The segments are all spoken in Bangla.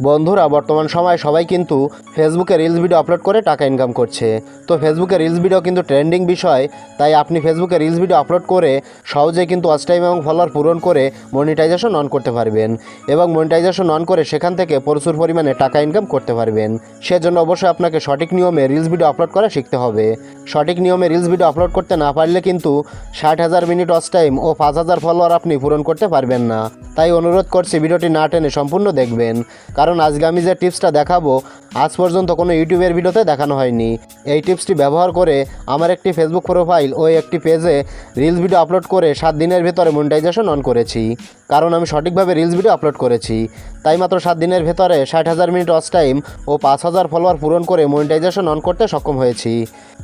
বন্ধুরা, বর্তমান সময়ে সবাই কিন্তু ফেসবুকে রিলস ভিডিও আপলোড করে টাকা ইনকাম করছে। তো ফেসবুকে রিলস ভিডিও কিন্তু ট্রেন্ডিং বিষয়, তাই আপনি ফেসবুকে রিলস ভিডিও আপলোড করে সহজেই কিন্তু ওয়াচ টাইম এবং ফলোয়ার পূরণ করে মনিটাইজেশন অন করতে পারবেন এবং মনিটাইজেশন অন করে সেখান থেকে প্রচুর পরিমাণে টাকা ইনকাম করতে পারবেন। সেজন্য অবশ্যই আপনাকে সঠিক নিয়মে রিলস ভিডিও আপলোড করা শিখতে হবে। সঠিক নিয়মে রিলস ভিডিও আপলোড করতে না পারলে কিন্তু 60,000 মিনিট ওয়াচ টাইম ও 5,000 ফলোয়ার আপনি পূরণ করতে পারবেন না। তাই অনুরোধ করছি ভিডিওটি না টেনে সম্পূর্ণ দেখবেন, কারণ আজকে আমি যে টিপসটা দেখাবো আজ পর্যন্ত কোনো ইউটিউবের ভিডিওতে দেখানো হয়নি। এই টিপসটি ব্যবহার করে আমার একটি ফেসবুক প্রোফাইল ও একটি পেজে রিলস ভিডিও আপলোড করে 7 দিনের ভেতরে মনিটাইজেশন অন করেছি, কারণ আমি সঠিকভাবে রিলস ভিডিও আপলোড করেছি। তাই মাত্র 7 দিনের ভেতরে 60,000 মিনিট ওয়াচ টাইম ও 5,000 ফলোয়ার পূরণ করে মনিটাইজেশন অন করতে সক্ষম হয়েছি।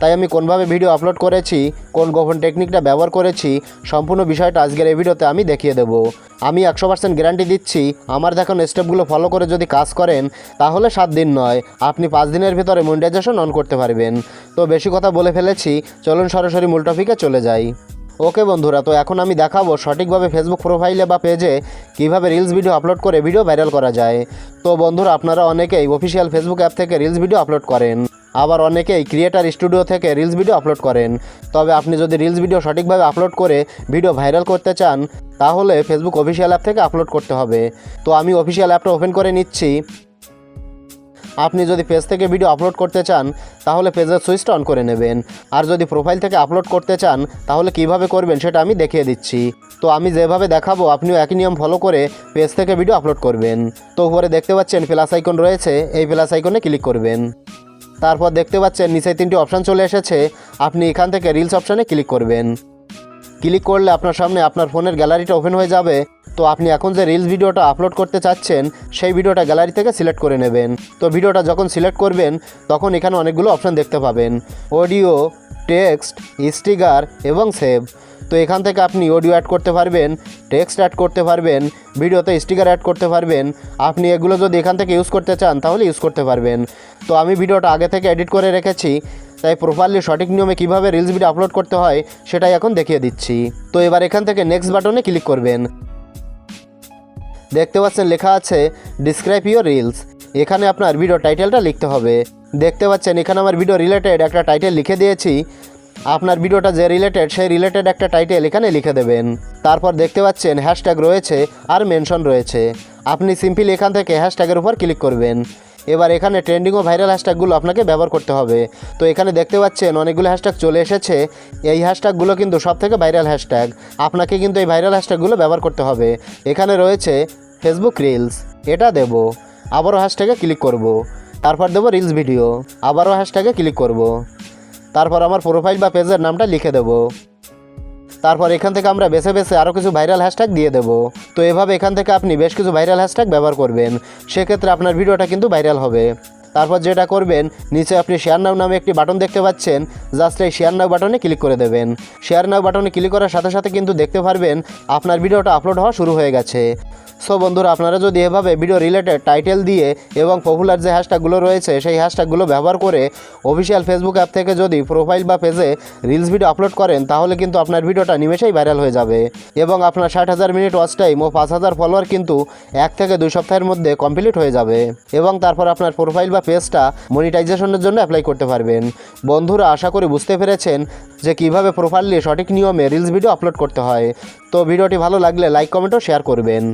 তাই আমি কোনভাবে ভিডিও আপলোড করেছি, কোন গোপন টেকনিকটা ব্যবহার করেছি, সম্পূর্ণ বিষয়টা আজকের এই ভিডিওতে আমি দেখিয়ে দেবো। আমি 100% গ্যারান্টি দিচ্ছি, আমার দেখানো স্টেপগুলো ফলো করে যদি কাজ করেন তাহলে 7 দিন নয়, আপনি 5 দিনের ভিতরে মনিটাইজেশন অন করতে পারবেন। তো বেশি কথা বলে ফেলেছি, চলুন সরাসরি মূল টপিকে চলে যাই। ওকে বন্ধুরা, তো এখন আমি দেখাবো সঠিকভাবে ফেসবুক প্রোফাইলে বা পেজে কীভাবে রিলস ভিডিও আপলোড করে ভিডিও ভাইরাল করা যায়। তো বন্ধুরা, আপনারা অনেকেই অফিসিয়াল ফেসবুক অ্যাপ থেকে রিলস ভিডিও আপলোড করেন, আবার অনেকেই ক্রিয়েটার স্টুডিও থেকে রিলস ভিডিও আপলোড করেন। তবে আপনি যদি রিলস ভিডিও সঠিকভাবে আপলোড করে ভিডিও ভাইরাল করতে চান তাহলে ফেসবুক অফিসিয়াল অ্যাপ থেকে আপলোড করতে হবে। তো আমি অফিসিয়াল অ্যাপটা ওপেন করে নিচ্ছি। আপনি যদি পেজ থেকে ভিডিও আপলোড করতে চান তাহলে পেজের সুইচটা অন করে নেবেন, আর যদি প্রোফাইল থেকে আপলোড করতে চান তাহলে কিভাবে করবেন সেটা আমি দেখিয়ে দিচ্ছি। তো আমি যেভাবে দেখাবো আপনিও একই নিয়ম ফলো করে পেজ থেকে ভিডিও আপলোড করবেন। তো উপরে দেখতে পাচ্ছেন প্লাস আইকন রয়েছে, এই প্লাস আইকনে ক্লিক করবেন। তারপর দেখতে পাচ্ছেন নিচে 3টি অপশান চলে এসেছে, আপনি এখান থেকে রিলস অপশানে ক্লিক করবেন। ক্লিক করলে আপনার সামনে আপনার ফোনের গ্যালারিটা ওপেন হয়ে যাবে। তো আপনি এখন যে রিলস ভিডিওটা আপলোড করতে চাচ্ছেন সেই ভিডিওটা গ্যালারি থেকে সিলেক্ট করে নেবেন। তো ভিডিওটা যখন সিলেক্ট করবেন তখন এখানে অনেকগুলো অপশান দেখতে পাবেন, অডিও, টেক্সট, স্টিকার এবং সেভ। তো এখান থেকে আপনি অডিও অ্যাড করতে পারবেন, টেক্সট অ্যাড করতে পারবেন, ভিডিওতে স্টিকার অ্যাড করতে পারবেন। আপনি এগুলো যদি এখান থেকে ইউজ করতে চান তাহলে ইউজ করতে পারবেন। তো আমি ভিডিওটা আগে থেকে এডিট করে রেখেছি, তাই প্রপারলি সঠিক নিয়মে কীভাবে রিলস ভিডিও আপলোড করতে হয় সেটাই এখন দেখিয়ে দিচ্ছি। তো এবার এখান থেকে নেক্সট বাটনে ক্লিক করবেন। দেখতে পাচ্ছেন লেখা আছে ডিসক্রাইব ইউর রিলস। এখানে আপনার ভিডিও টাইটেলটা লিখতে হবে। দেখতে পাচ্ছেন এখানে আমার ভিডিও রিলেটেড একটা টাইটেল লিখে দিয়েছি। আপনার ভিডিওটা যে রিলেটেড সেই রিলেটেড একটা টাইটেল এখানে লিখে দেবেন। তারপর দেখতে পাচ্ছেন হ্যাশট্যাগ রয়েছে আর মেনশন রয়েছে। আপনি সিম্পলি এখান থেকে হ্যাশট্যাগের উপর ক্লিক করবেন। এবার এখানে ট্রেন্ডিং ও ভাইরাল হ্যাশট্যাগুলো আপনাকে ব্যবহার করতে হবে। তো এখানে দেখতে পাচ্ছেন অনেকগুলো হ্যাশট্যাগ চলে এসেছে। এই হ্যাশট্যাগুলো কিন্তু সব থেকে ভাইরাল হ্যাশট্যাগ, আপনাকে কিন্তু এই ভাইরাল হ্যাশট্যাগুলো ব্যবহার করতে হবে। এখানে রয়েছে ফেসবুক রিলস, এটা দেব, আবারও হ্যাশট্যাগে ক্লিক করব। তারপর দেব রিলস ভিডিও, আবারও হ্যাশট্যাগে ক্লিক করব। তারপর আমার প্রোফাইল বা পেজের নামটা লিখে দেব। তারপর এখান থেকে আমরা বেছে বেছে আরও কিছু ভাইরাল হ্যাশট্যাগ দিয়ে দেবো। তো এভাবে এখান থেকে আপনি বেশ কিছু ভাইরাল হ্যাশট্যাগ ব্যবহার করবেন, সেক্ষেত্রে আপনার ভিডিওটা কিন্তু ভাইরাল হবে। তারপর যেটা করবেন, নিচে আপনি শেয়ার নাও নামে একটি বাটন দেখতে পাচ্ছেন, জাস্ট এই শেয়ার নাও বাটনে ক্লিক করে দেবেন। শেয়ার নাও বাটনে ক্লিক করার সাথে সাথে কিন্তু দেখতে পারবেন আপনার ভিডিওটা আপলোড হওয়া শুরু হয়ে গেছে। সো বন্ধুরা, আপনারা যদি এভাবে ভিডিও রিলেটেড টাইটেল দিয়ে এবং পপুলার যে হ্যাশট্যাগুলো রয়েছে সেই হ্যাশট্যাগুলো ব্যবহার করে অফিসিয়াল ফেসবুক অ্যাপ থেকে যদি প্রোফাইল বা পেজে রিলস ভিডিও আপলোড করেন তাহলে কিন্তু আপনার ভিডিওটা নিমেষেই ভাইরাল হয়ে যাবে এবং আপনার 60,000 মিনিট ওয়াচ টাইম ও 5,000 ফলোয়ার কিন্তু 1 থেকে 2 সপ্তাহের মধ্যে কমপ্লিট হয়ে যাবে এবং তারপর আপনার প্রোফাইল বা পেজটা মনিটাইজেশনের জন্য অ্যাপ্লাই করতে পারবেন। বন্ধুরা, আশা করি বুঝতে পেরেছেন যে কীভাবে প্রপারলি সঠিক নিয়মে রিলস ভিডিও আপলোড করতে হয়। তো ভিডিওটি ভালো লাগলে লাইক, কমেন্ট ও শেয়ার করবেন।